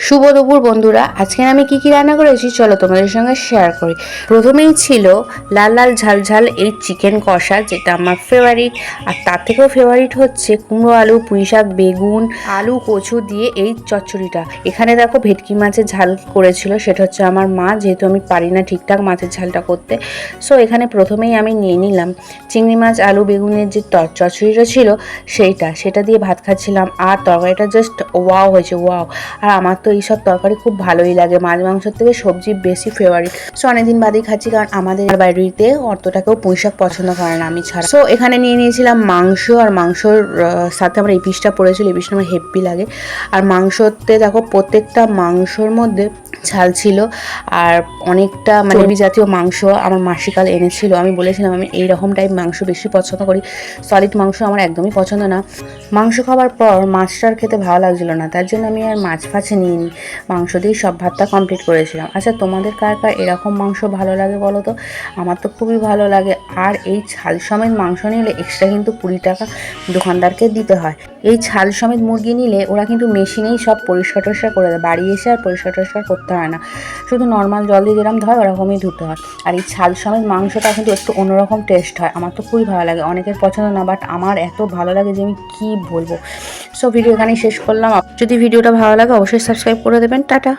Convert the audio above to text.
শুভ দুপুর বন্ধুরা, আজকে আমি কি রান্না করেছি চলো তোমাদের সঙ্গে শেয়ার করি। প্রথমেই ছিল লাল লাল ঝাল ঝাল এই চিকেন কষা, যেটা আমার ফেভারিট। আর তার থেকেও ফেভারিট হচ্ছে কুমড়ো আলু, পুঁই শাক, বেগুন, আলু, কচু দিয়ে এই চচ্চড়িটা। এখানে দেখো ভেটকি মাছের ঝাল করেছিল, সেটা হচ্ছে আমার মা, যেহেতু আমি পারি না ঠিকঠাক মাছের ঝালটা করতে। সো এখানে প্রথমেই আমি নিয়ে নিলাম চিংড়ি মাছ, আলু, বেগুনের যে চচ্চড়িটা ছিল সেটা দিয়ে ভাত খাচ্ছিলাম। আর তরকারিটা জাস্ট ওয়াও হয়েছে, ওয়াও। আর আমার তো এইসব তরকারি খুব ভালোই লাগে, মাছ মাংসের থেকে সবজি বেশি ফেভারিট। সো অনেকদিন বাদেই খাচ্ছি, কারণ আমাদের বাড়িতে অতটাকেও পুঁই শাক পছন্দ করে না, আমি ছাড়া। সো এখানে নিয়ে নিয়েছিলাম মাংস, আর মাংসর সাথে আমার এই পিসটা পড়েছিল, এই পিসটা আমার হেভি লাগে। আর মাংসতে দেখো প্রত্যেকটা মাংসর মধ্যে ঝাল ছিল। আর অনেকটা চর্বি জাতীয় মাংস আমার মাসিকাল এনেছিল। আমি বলেছিলাম আমি এইরকম টাইপ মাংস বেশি পছন্দ করি, সলিড মাংস আমার একদমই পছন্দ না। মাংস খাবার পর মাছটার খেতে ভালো লাগছিল না, তার জন্য আমি আর মাছ ফাছে নিইনি, মাংস দিয়েই সব ভাতটা কমপ্লিট করেছিলাম। আচ্ছা, তোমাদের কার কার এরকম মাংস ভালো লাগে বলো তো? আমার তো খুবই ভালো লাগে। আর এই ছাল সমেত মাংস নিলে এক্সট্রা কিন্তু 20 টাকা দোকানদারকে দিতে হয়। এই ছাল সমেত মুরগি নিলে ওরা কিন্তু মেশিনেই সব পরিষ্কার টরিষ্কার করে দেয়, বাড়ি এসে আর পরিষ্কার টরিষ্কার করতে হয় না, শুধু নর্মাল জল দিয়ে যেরকম ধয় ওরকমই ধুতে হয়। আর এই ছাল সমেত মাংসটা কিন্তু একটু অন্যরকম টেস্ট হয়, আমার তো খুবই ভালো লাগে। অনেকের পছন্দ না, বাট আমার এত ভালো লাগে যে আমি কী বলবো। সো ভিডিও এখানেই শেষ করলাম। যদি ভিডিওটা ভালো লাগে অবশ্যই সাবস্ক্রাইব করে দেবেন। টাটা।